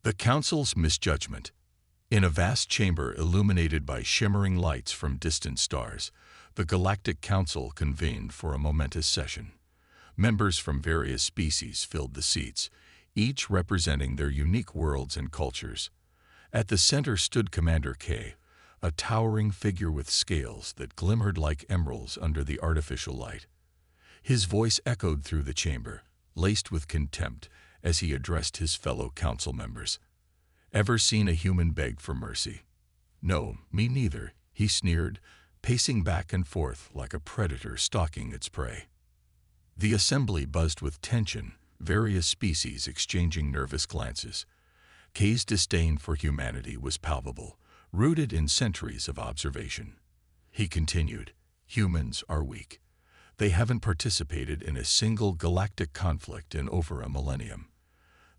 The Council's misjudgment. In a vast chamber illuminated by shimmering lights from distant stars, the Galactic Council convened for a momentous session. Members from various species filled the seats, each representing their unique worlds and cultures. At the center stood Commander K, a towering figure with scales that glimmered like emeralds under the artificial light. His voice echoed through the chamber, laced with contempt, as he addressed his fellow council members. "Ever seen a human beg for mercy?" "No, me neither," he sneered, pacing back and forth like a predator stalking its prey. The assembly buzzed with tension, various species exchanging nervous glances. K's disdain for humanity was palpable, rooted in centuries of observation. He continued, "Humans are weak. They haven't participated in a single galactic conflict in over a millennium.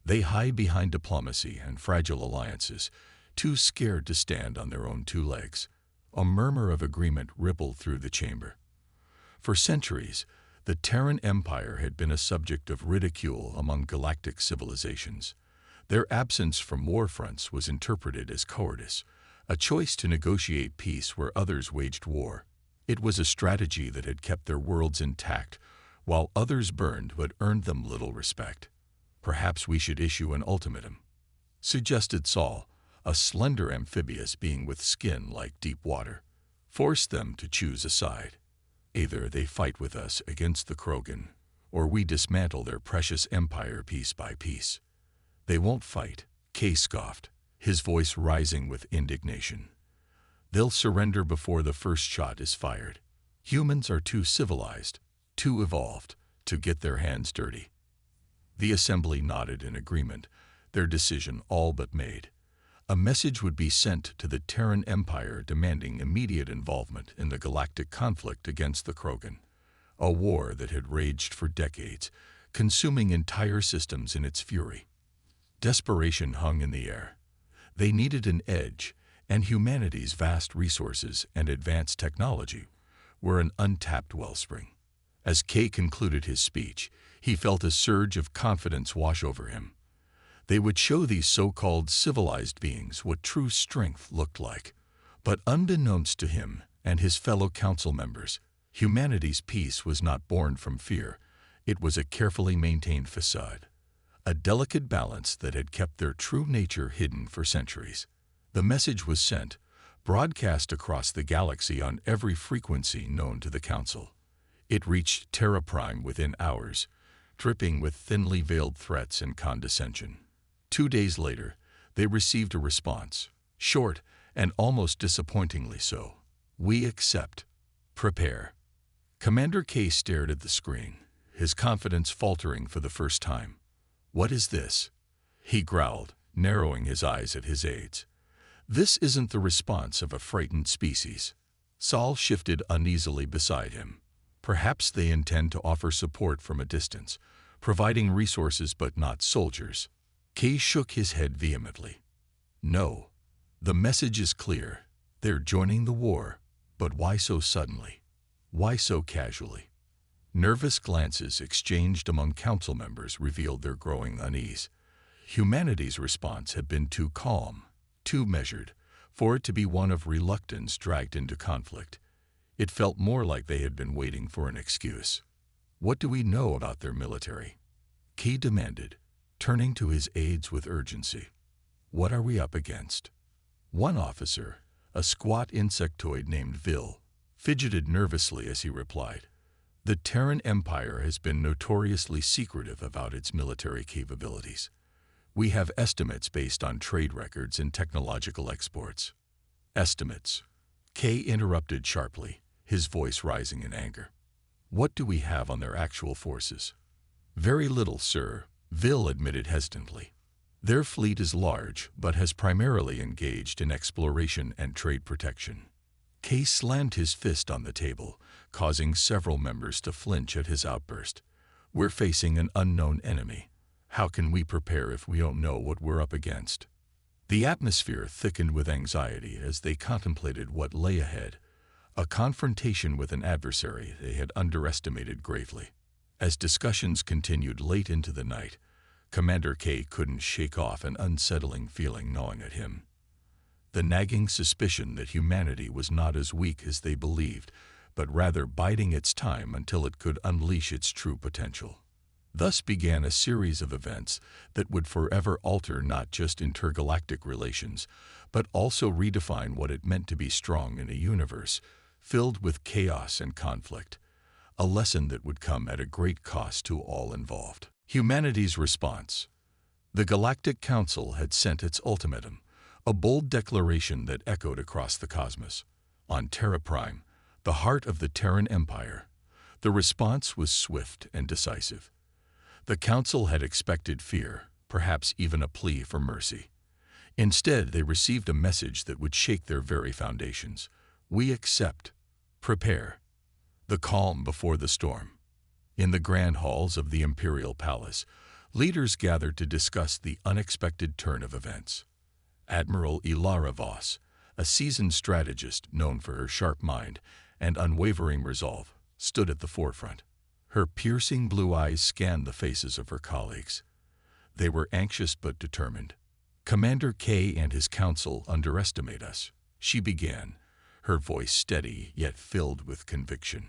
They hide behind diplomacy and fragile alliances, too scared to stand on their own two legs." A murmur of agreement rippled through the chamber. For centuries, the Terran Empire had been a subject of ridicule among galactic civilizations. Their absence from war fronts was interpreted as cowardice, a choice to negotiate peace where others waged war. It was a strategy that had kept their worlds intact, while others burned but earned them little respect. "Perhaps we should issue an ultimatum," suggested Saul, a slender amphibious being with skin like deep water. "Force them to choose a side. Either they fight with us against the Krogan, or we dismantle their precious empire piece by piece." "They won't fight," Kay scoffed, his voice rising with indignation. "They'll surrender before the first shot is fired. Humans are too civilized, too evolved, to get their hands dirty." The assembly nodded in agreement, their decision all but made. A message would be sent to the Terran Empire demanding immediate involvement in the galactic conflict against the Krogan, a war that had raged for decades, consuming entire systems in its fury. Desperation hung in the air. They needed an edge, and humanity's vast resources and advanced technology were an untapped wellspring. As Kay concluded his speech, he felt a surge of confidence wash over him. They would show these so-called civilized beings what true strength looked like. But unbeknownst to him and his fellow council members, humanity's peace was not born from fear. It was a carefully maintained facade, a delicate balance that had kept their true nature hidden for centuries. The message was sent, broadcast across the galaxy on every frequency known to the Council. It reached Terra Prime within hours, dripping with thinly veiled threats and condescension. 2 days later, they received a response, short and almost disappointingly so. "We accept. Prepare." Commander K stared at the screen, his confidence faltering for the first time. "What is this?" he growled, narrowing his eyes at his aides. "This isn't the response of a frightened species." Saul shifted uneasily beside him. "Perhaps they intend to offer support from a distance, providing resources but not soldiers." Kay shook his head vehemently. "No. The message is clear. They're joining the war, but why so suddenly? Why so casually?" Nervous glances exchanged among council members revealed their growing unease. Humanity's response had been too calm, too measured, for it to be one of reluctance dragged into conflict. It felt more like they had been waiting for an excuse. "What do we know about their military?" Kay demanded, turning to his aides with urgency. "What are we up against?" One officer, a squat insectoid named Vil, fidgeted nervously as he replied, "The Terran Empire has been notoriously secretive about its military capabilities. We have estimates based on trade records and technological exports." "Estimates?" Kay interrupted sharply, his voice rising in anger. "What do we have on their actual forces?" "Very little, sir," Vil admitted hesitantly. "Their fleet is large, but has primarily engaged in exploration and trade protection." Kay slammed his fist on the table, causing several members to flinch at his outburst. "We're facing an unknown enemy. How can we prepare if we don't know what we're up against?" The atmosphere thickened with anxiety as they contemplated what lay ahead, a confrontation with an adversary they had underestimated gravely. As discussions continued late into the night, Commander K couldn't shake off an unsettling feeling gnawing at him. The nagging suspicion that humanity was not as weak as they believed, but rather biding its time until it could unleash its true potential. Thus began a series of events that would forever alter not just intergalactic relations, but also redefine what it meant to be strong in a universe filled with chaos and conflict, a lesson that would come at a great cost to all involved. Humanity's response. The Galactic Council had sent its ultimatum, a bold declaration that echoed across the cosmos. On Terra Prime, the heart of the Terran Empire, the response was swift and decisive. The Council had expected fear, perhaps even a plea for mercy. Instead, they received a message that would shake their very foundations. We accept. Prepare. The calm before the storm. In the grand halls of the Imperial Palace, leaders gathered to discuss the unexpected turn of events. Admiral Ilara Voss, a seasoned strategist known for her sharp mind and unwavering resolve, stood at the forefront. Her piercing blue eyes scanned the faces of her colleagues. They were anxious but determined. Commander K and his council underestimate us, she began, her voice steady yet filled with conviction.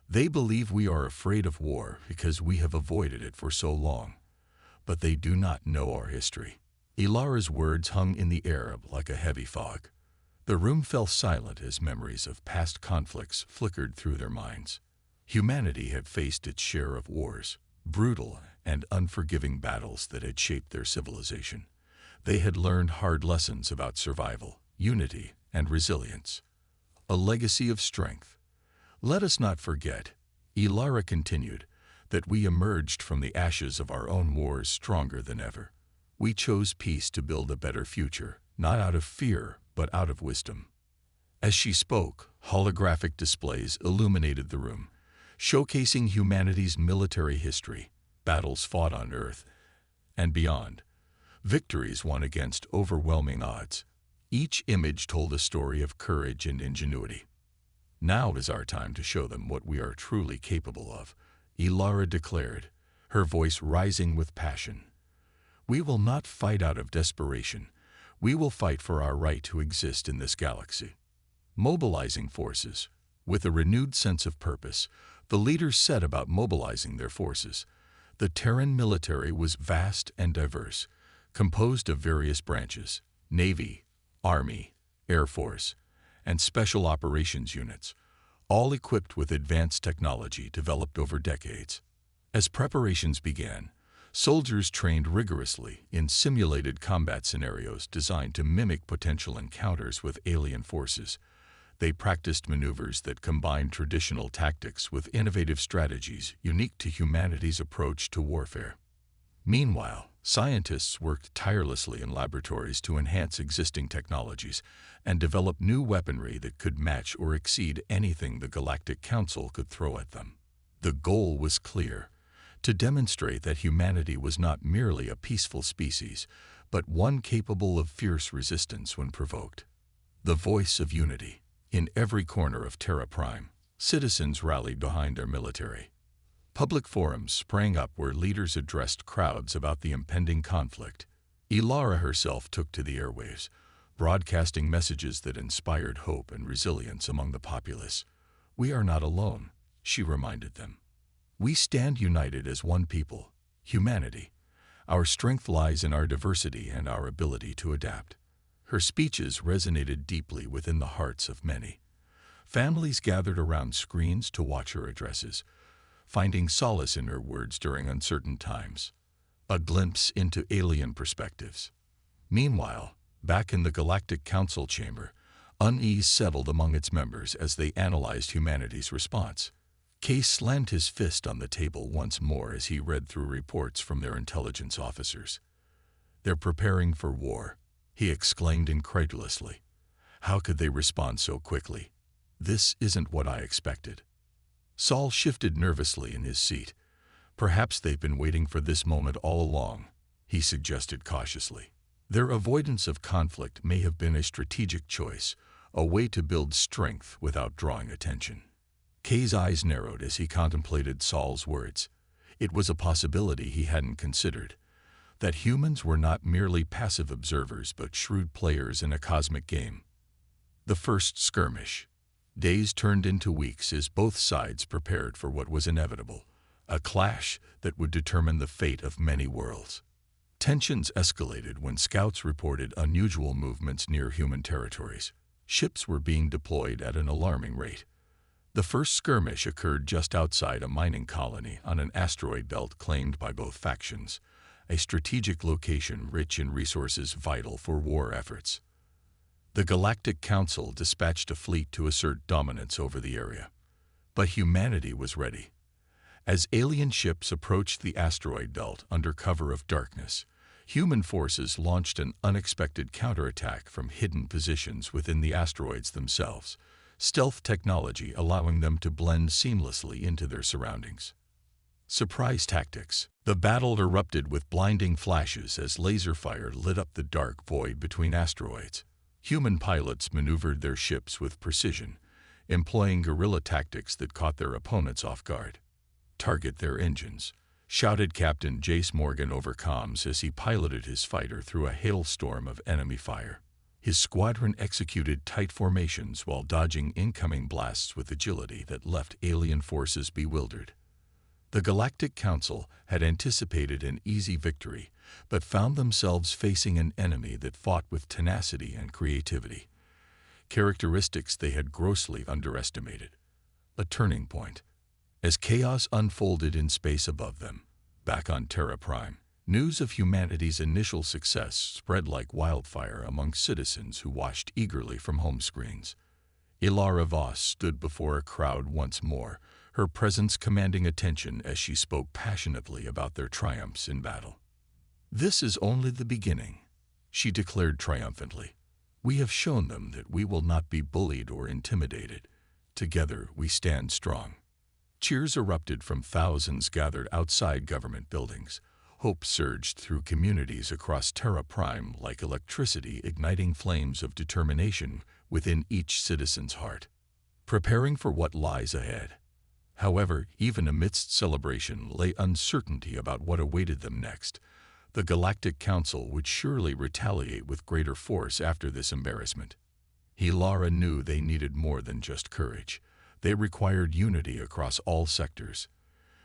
They believe we are afraid of war because we have avoided it for so long. But they do not know our history. Ilara's words hung in the air like a heavy fog. The room fell silent as memories of past conflicts flickered through their minds. Humanity had faced its share of wars, brutal and unforgiving battles that had shaped their civilization. They had learned hard lessons about survival, unity, and resilience. A legacy of strength. Let us not forget, Ilara continued, that we emerged from the ashes of our own wars stronger than ever. We chose peace to build a better future, not out of fear, but out of wisdom. As she spoke, holographic displays illuminated the room, showcasing humanity's military history, battles fought on Earth and beyond, victories won against overwhelming odds. Each image told a story of courage and ingenuity. Now is our time to show them what we are truly capable of, Ilara declared, her voice rising with passion. We will not fight out of desperation. We will fight for our right to exist in this galaxy. Mobilizing forces. With a renewed sense of purpose, the leaders set about mobilizing their forces. The Terran military was vast and diverse, composed of various branches, Navy, Army, Air Force, and Special Operations units, all equipped with advanced technology developed over decades. As preparations began, soldiers trained rigorously in simulated combat scenarios designed to mimic potential encounters with alien forces. They practiced maneuvers that combined traditional tactics with innovative strategies unique to humanity's approach to warfare. Meanwhile, scientists worked tirelessly in laboratories to enhance existing technologies and develop new weaponry that could match or exceed anything the Galactic Council could throw at them. The goal was clear: to demonstrate that humanity was not merely a peaceful species, but one capable of fierce resistance when provoked. The voice of unity. In every corner of Terra Prime, citizens rallied behind their military. Public forums sprang up where leaders addressed crowds about the impending conflict. Ilara herself took to the airwaves, broadcasting messages that inspired hope and resilience among the populace. We are not alone, she reminded them. We stand united as one people, humanity. Our strength lies in our diversity and our ability to adapt. Her speeches resonated deeply within the hearts of many. Families gathered around screens to watch her addresses, finding solace in her words during uncertain times. A glimpse into alien perspectives. Meanwhile, back in the Galactic Council chamber, unease settled among its members as they analyzed humanity's response. Case slammed his fist on the table once more as he read through reports from their intelligence officers. They're preparing for war, he exclaimed incredulously. How could they respond so quickly? This isn't what I expected. Saul shifted nervously in his seat. Perhaps they've been waiting for this moment all along, he suggested cautiously. Their avoidance of conflict may have been a strategic choice, a way to build strength without drawing attention. Kay's eyes narrowed as he contemplated Saul's words. It was a possibility he hadn't considered. that humans were not merely passive observers but shrewd players in a cosmic game. The first skirmish. Days turned into weeks as both sides prepared for what was inevitable, a clash that would determine the fate of many worlds. Tensions escalated when scouts reported unusual movements near human territories. Ships were being deployed at an alarming rate. The first skirmish occurred just outside a mining colony on an asteroid belt claimed by both factions, a strategic location rich in resources vital for war efforts. The Galactic Council dispatched a fleet to assert dominance over the area. But humanity was ready. As alien ships approached the asteroid belt under cover of darkness, human forces launched an unexpected counterattack from hidden positions within the asteroids themselves, stealth technology allowing them to blend seamlessly into their surroundings. Surprise tactics. The battle erupted with blinding flashes as laser fire lit up the dark void between asteroids. Human pilots maneuvered their ships with precision, employing guerrilla tactics that caught their opponents off guard. "Target their engines," shouted Captain Jace Morgan over comms as he piloted his fighter through a hailstorm of enemy fire. His squadron executed tight formations while dodging incoming blasts with agility that left alien forces bewildered. The Galactic Council had anticipated an easy victory, but found themselves facing an enemy that fought with tenacity and creativity, characteristics they had grossly underestimated. A turning point. As chaos unfolded in space above them, back on Terra Prime, news of humanity's initial success spread like wildfire among citizens who watched eagerly from home screens. Ilara Voss stood before a crowd once more, her presence commanding attention as she spoke passionately about their triumphs in battle. "This is only the beginning," she declared triumphantly. "We have shown them that we will not be bullied or intimidated. Together we stand strong." Cheers erupted from thousands gathered outside government buildings. Hope surged through communities across Terra Prime like electricity, igniting flames of determination within each citizen's heart, preparing for what lies ahead. However, even amidst celebration lay uncertainty about what awaited them next. The Galactic Council would surely retaliate with greater force after this embarrassment. Ilara knew they needed more than just courage. They required unity across all sectors.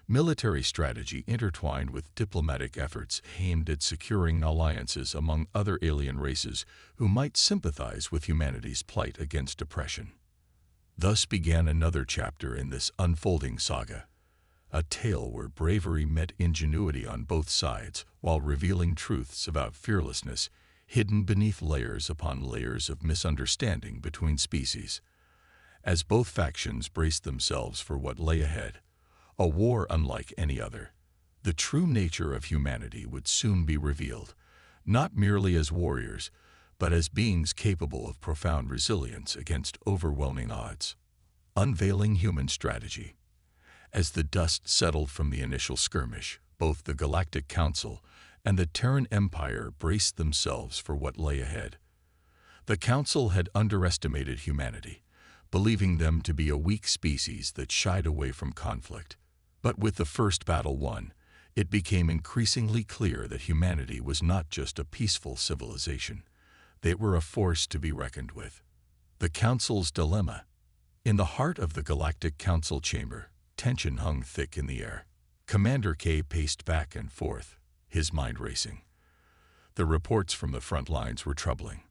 Military strategy intertwined with diplomatic efforts aimed at securing alliances among other alien races who might sympathize with humanity's plight against oppression. Thus began another chapter in this unfolding saga, a tale where bravery met ingenuity on both sides while revealing truths about fearlessness hidden beneath layers upon layers of misunderstanding between species. As both factions braced themselves for what lay ahead, a war unlike any other, the true nature of humanity would soon be revealed, not merely as warriors, but as beings capable of profound resilience against overwhelming odds. Unveiling human strategy. As the dust settled from the initial skirmish, both the Galactic Council and the Terran Empire braced themselves for what lay ahead. The Council had underestimated humanity, believing them to be a weak species that shied away from conflict. But with the first battle won, it became increasingly clear that humanity was not just a peaceful civilization. They were a force to be reckoned with. The Council's dilemma. In the heart of the Galactic Council chamber, tension hung thick in the air. Commander K paced back and forth, his mind racing. The reports from the front lines were troubling.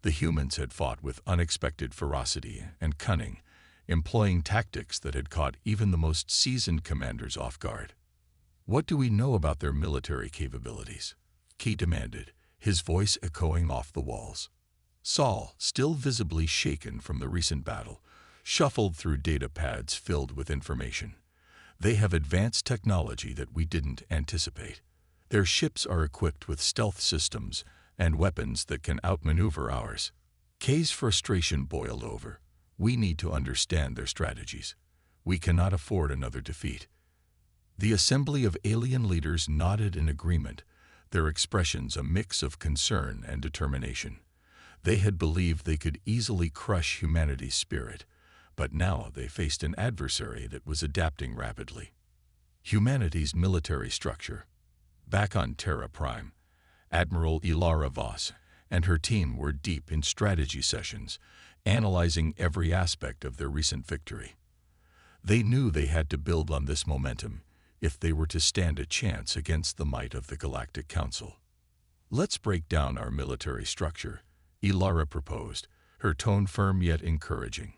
The humans had fought with unexpected ferocity and cunning, employing tactics that had caught even the most seasoned commanders off guard. "What do we know about their military capabilities?" Key demanded, his voice echoing off the walls. Saul, still visibly shaken from the recent battle, shuffled through data pads filled with information. "They have advanced technology that we didn't anticipate. Their ships are equipped with stealth systems and weapons that can outmaneuver ours." Kay's frustration boiled over. "We need to understand their strategies. We cannot afford another defeat." The assembly of alien leaders nodded in agreement, their expressions a mix of concern and determination. They had believed they could easily crush humanity's spirit, but now they faced an adversary that was adapting rapidly. Humanity's military structure. Back on Terra Prime, Admiral Ilara Voss and her team were deep in strategy sessions, analyzing every aspect of their recent victory. They knew they had to build on this momentum if they were to stand a chance against the might of the Galactic Council. "Let's break down our military structure," Ilara proposed, her tone firm yet encouraging.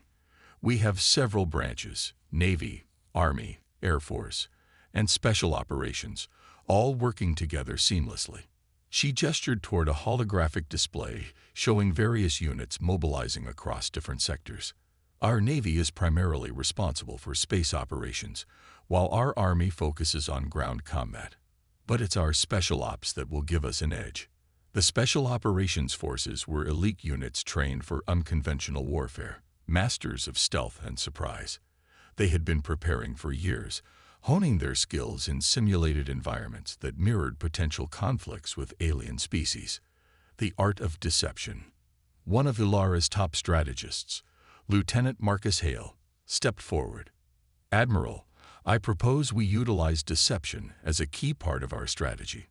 "We have several branches: Navy, Army, Air Force, and Special Operations, all working together seamlessly." She gestured toward a holographic display showing various units mobilizing across different sectors. "Our Navy is primarily responsible for space operations, while our Army focuses on ground combat. But it's our Special Ops that will give us an edge." The Special Operations Forces were elite units trained for unconventional warfare, masters of stealth and surprise. They had been preparing for years, honing their skills in simulated environments that mirrored potential conflicts with alien species. The art of deception. One of Ilara's top strategists, Lieutenant Marcus Hale, stepped forward. "Admiral, I propose we utilize deception as a key part of our strategy.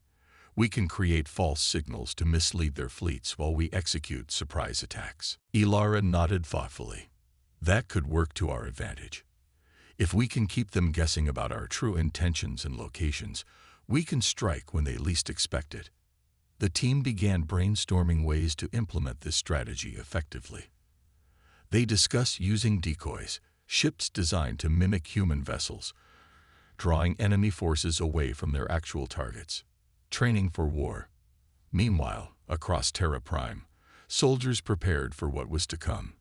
We can create false signals to mislead their fleets while we execute surprise attacks." Ilara nodded thoughtfully. "That could work to our advantage. If we can keep them guessing about our true intentions and locations, we can strike when they least expect it." The team began brainstorming ways to implement this strategy effectively. They discussed using decoys, ships designed to mimic human vessels, drawing enemy forces away from their actual targets. Training for war. Meanwhile, across Terra Prime, soldiers prepared for what was to come.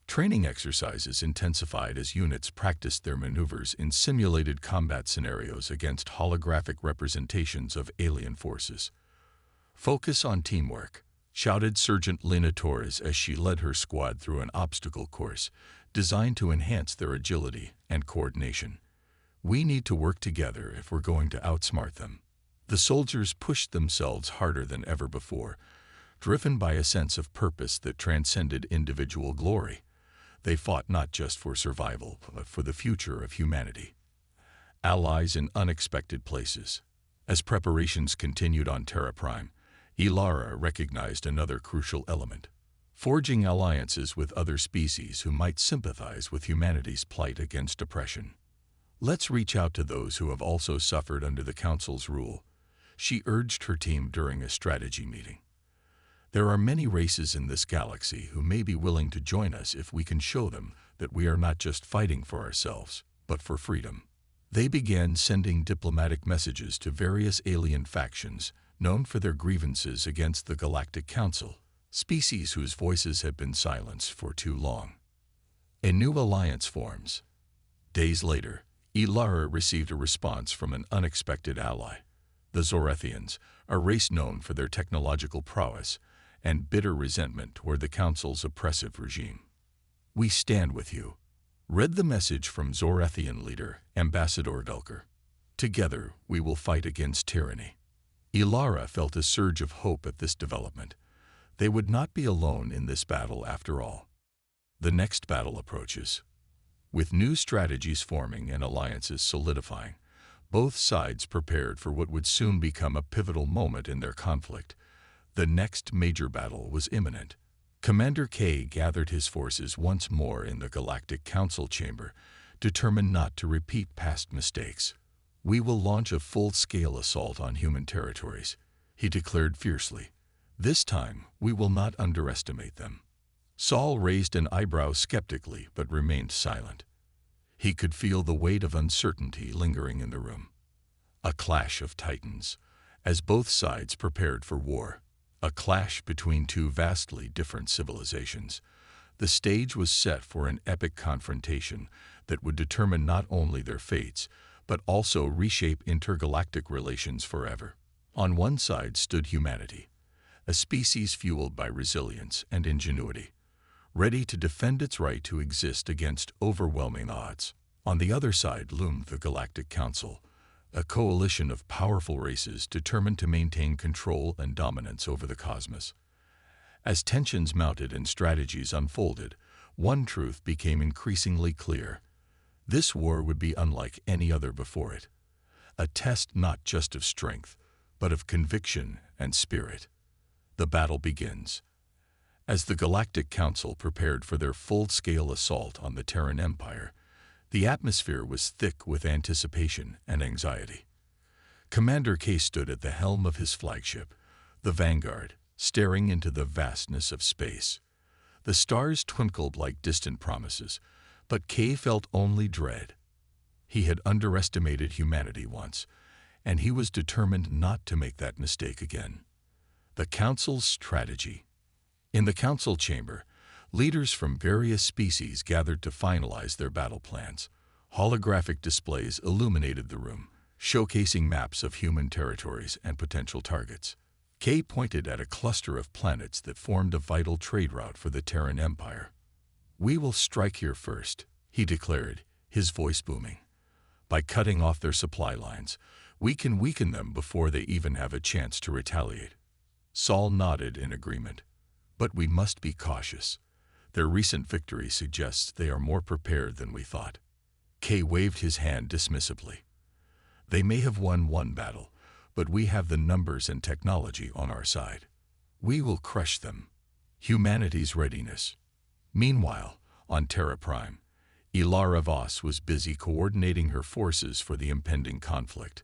Training exercises intensified as units practiced their maneuvers in simulated combat scenarios against holographic representations of alien forces. "Focus on teamwork," shouted Sergeant Lena Torres as she led her squad through an obstacle course designed to enhance their agility and coordination. "We need to work together if we're going to outsmart them." The soldiers pushed themselves harder than ever before, driven by a sense of purpose that transcended individual glory. They fought not just for survival, but for the future of humanity. Allies in unexpected places. As preparations continued on Terra Prime, Ilara recognized another crucial element: forging alliances with other species who might sympathize with humanity's plight against oppression. "Let's reach out to those who have also suffered under the Council's rule," she urged her team during a strategy meeting. "There are many races in this galaxy who may be willing to join us if we can show them that we are not just fighting for ourselves, but for freedom." They began sending diplomatic messages to various alien factions known for their grievances against the Galactic Council, species whose voices had been silenced for too long. A new alliance forms. Days later, Ilara received a response from an unexpected ally: the Zorethians, a race known for their technological prowess and bitter resentment toward the Council's oppressive regime. "We stand with you," read the message from Zorethian leader Ambassador Dulker. "Together, we will fight against tyranny." Ilara felt a surge of hope at this development. They would not be alone in this battle after all. The next battle approaches. With new strategies forming and alliances solidifying, both sides prepared for what would soon become a pivotal moment in their conflict. The next major battle was imminent. Commander K gathered his forces once more in the Galactic Council chamber, determined not to repeat past mistakes. "We will launch a full-scale assault on human territories," he declared fiercely. "This time, we will not underestimate them." Saul raised an eyebrow skeptically but remained silent. He could feel the weight of uncertainty lingering in the room. A clash of titans, as both sides prepared for war. A clash between two vastly different civilizations. The stage was set for an epic confrontation that would determine not only their fates, but also reshape intergalactic relations forever. On one side stood humanity, a species fueled by resilience and ingenuity, ready to defend its right to exist against overwhelming odds. On the other side loomed the Galactic Council, a coalition of powerful races determined to maintain control and dominance over the cosmos. As tensions mounted and strategies unfolded, one truth became increasingly clear: this war would be unlike any other before it. A test not just of strength, but of conviction and spirit. The battle begins. As the Galactic Council prepared for their full-scale assault on the Terran Empire, the atmosphere was thick with anticipation and anxiety. Commander K stood at the helm of his flagship, the Vanguard, staring into the vastness of space. The stars twinkled like distant promises, but K felt only dread. He had underestimated humanity once, and he was determined not to make that mistake again. The Council's strategy. In the Council chamber, leaders from various species gathered to finalize their battle plans. Holographic displays illuminated the room, showcasing maps of human territories and potential targets. K pointed at a cluster of planets that formed a vital trade route for the Terran Empire. "We will strike here first," he declared, his voice booming. "By cutting off their supply lines, we can weaken them before they even have a chance to retaliate." Saul nodded in agreement. "But we must be cautious. Their recent victory suggests they are more prepared than we thought." K waved his hand dismissively. "They may have won one battle, but we have the numbers and technology on our side. We will crush them." Humanity's readiness. Meanwhile, on Terra Prime, Ilara Voss was busy coordinating her forces for the impending conflict.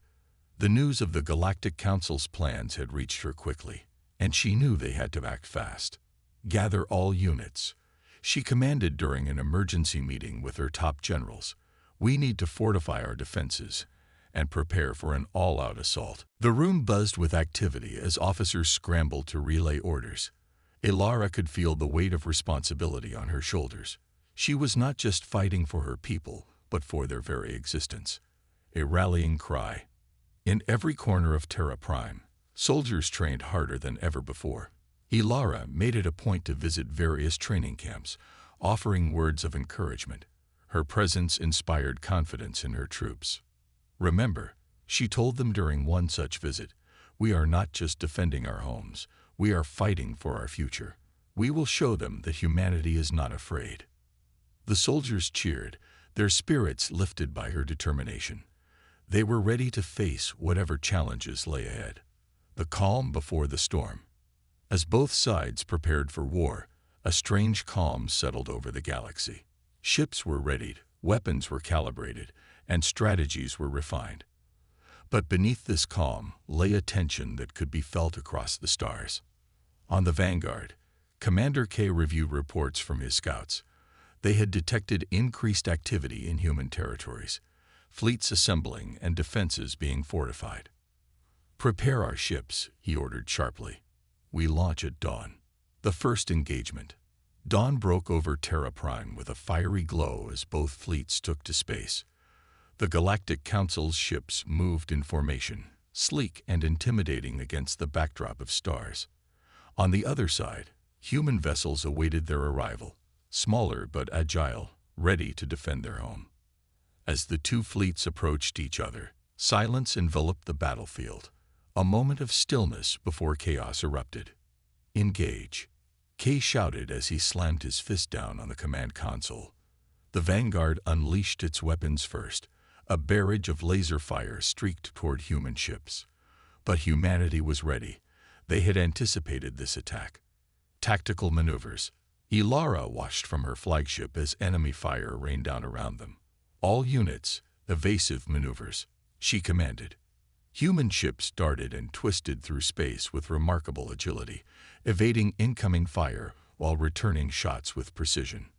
The news of the Galactic Council's plans had reached her quickly, and she knew they had to act fast. "Gather all units," she commanded during an emergency meeting with her top generals. "We need to fortify our defenses and prepare for an all-out assault." The room buzzed with activity as officers scrambled to relay orders. Ilara could feel the weight of responsibility on her shoulders. She was not just fighting for her people, but for their very existence. A rallying cry. In every corner of Terra Prime, soldiers trained harder than ever before. Ilara made it a point to visit various training camps, offering words of encouragement. Her presence inspired confidence in her troops. "Remember," she told them during one such visit, "we are not just defending our homes, we are fighting for our future. We will show them that humanity is not afraid." The soldiers cheered, their spirits lifted by her determination. They were ready to face whatever challenges lay ahead. The calm before the storm. As both sides prepared for war, a strange calm settled over the galaxy. Ships were readied, weapons were calibrated, and strategies were refined. But beneath this calm lay a tension that could be felt across the stars. On the Vanguard, Commander K reviewed reports from his scouts. They had detected increased activity in human territories, fleets assembling and defenses being fortified. "Prepare our ships," he ordered sharply. "We launch at dawn." The first engagement. Dawn broke over Terra Prime with a fiery glow as both fleets took to space. The Galactic Council's ships moved in formation, sleek and intimidating against the backdrop of stars. On the other side, human vessels awaited their arrival, smaller but agile, ready to defend their home. As the two fleets approached each other, silence enveloped the battlefield, a moment of stillness before chaos erupted. "Engage," K shouted as he slammed his fist down on the command console. The Vanguard unleashed its weapons first. A barrage of laser fire streaked toward human ships. But humanity was ready. They had anticipated this attack. Tactical maneuvers. Ilara watched from her flagship as enemy fire rained down around them. "All units, evasive maneuvers," she commanded. Human ships darted and twisted through space with remarkable agility, evading incoming fire while returning shots with precision.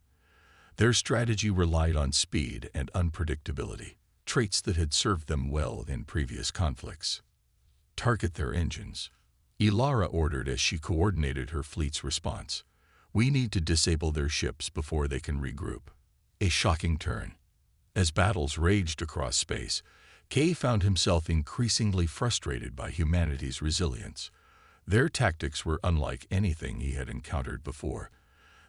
Their strategy relied on speed and unpredictability, traits that had served them well in previous conflicts. "Target their engines," Ilara ordered as she coordinated her fleet's response. "We need to disable their ships before they can regroup." A shocking turn. As battles raged across space, K found himself increasingly frustrated by humanity's resilience. Their tactics were unlike anything he had encountered before.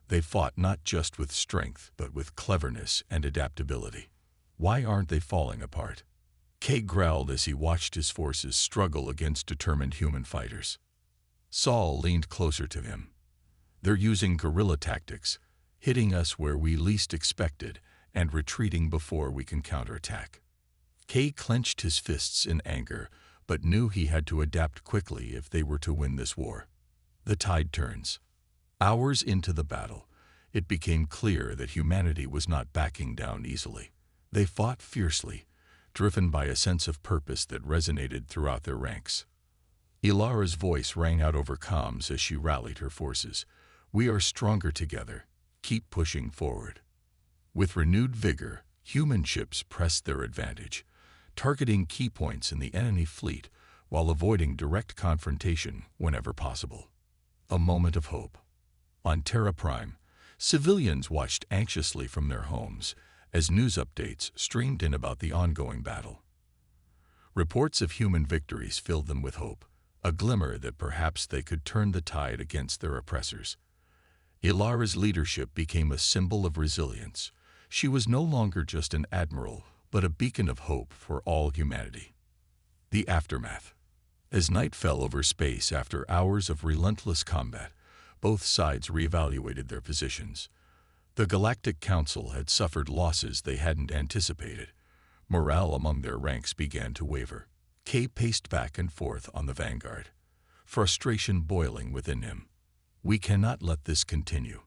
They fought not just with strength, but with cleverness and adaptability. Why aren't they falling apart? K growled as he watched his forces struggle against determined human fighters. Saul leaned closer to him. "They're using guerrilla tactics, hitting us where we least expected and retreating before we can counterattack." K clenched his fists in anger, but knew he had to adapt quickly if they were to win this war. The tide turns. Hours into the battle, it became clear that humanity was not backing down easily. They fought fiercely, driven by a sense of purpose that resonated throughout their ranks. Ilara's voice rang out over comms as she rallied her forces. "We are stronger together. Keep pushing forward." With renewed vigor, human ships pressed their advantage, targeting key points in the enemy fleet while avoiding direct confrontation whenever possible. A moment of hope. On Terra Prime, civilians watched anxiously from their homes as news updates streamed in about the ongoing battle. Reports of human victories filled them with hope, a glimmer that perhaps they could turn the tide against their oppressors. Ilara's leadership became a symbol of resilience. She was no longer just an admiral, but a beacon of hope for all humanity. The aftermath. As night fell over space after hours of relentless combat, both sides reevaluated their positions. The Galactic Council had suffered losses they hadn't anticipated. Morale among their ranks began to waver. Kay paced back and forth on the vanguard, frustration boiling within him. "We cannot let this continue.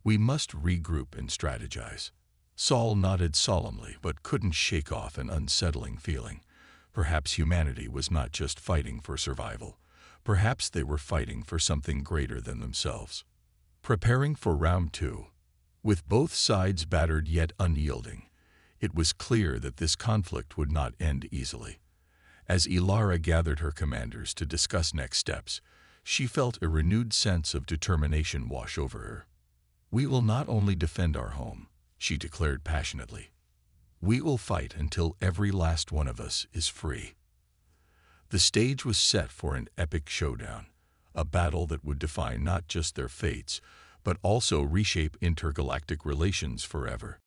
We must regroup and strategize." Saul nodded solemnly but couldn't shake off an unsettling feeling. Perhaps humanity was not just fighting for survival. Perhaps they were fighting for something greater than themselves. Preparing for round two. With both sides battered yet unyielding, it was clear that this conflict would not end easily. As Ilara gathered her commanders to discuss next steps, she felt a renewed sense of determination wash over her. "We will not only defend our home," she declared passionately. "We will fight until every last one of us is free." The stage was set for an epic showdown, a battle that would define not just their fates, but also reshape intergalactic relations forever.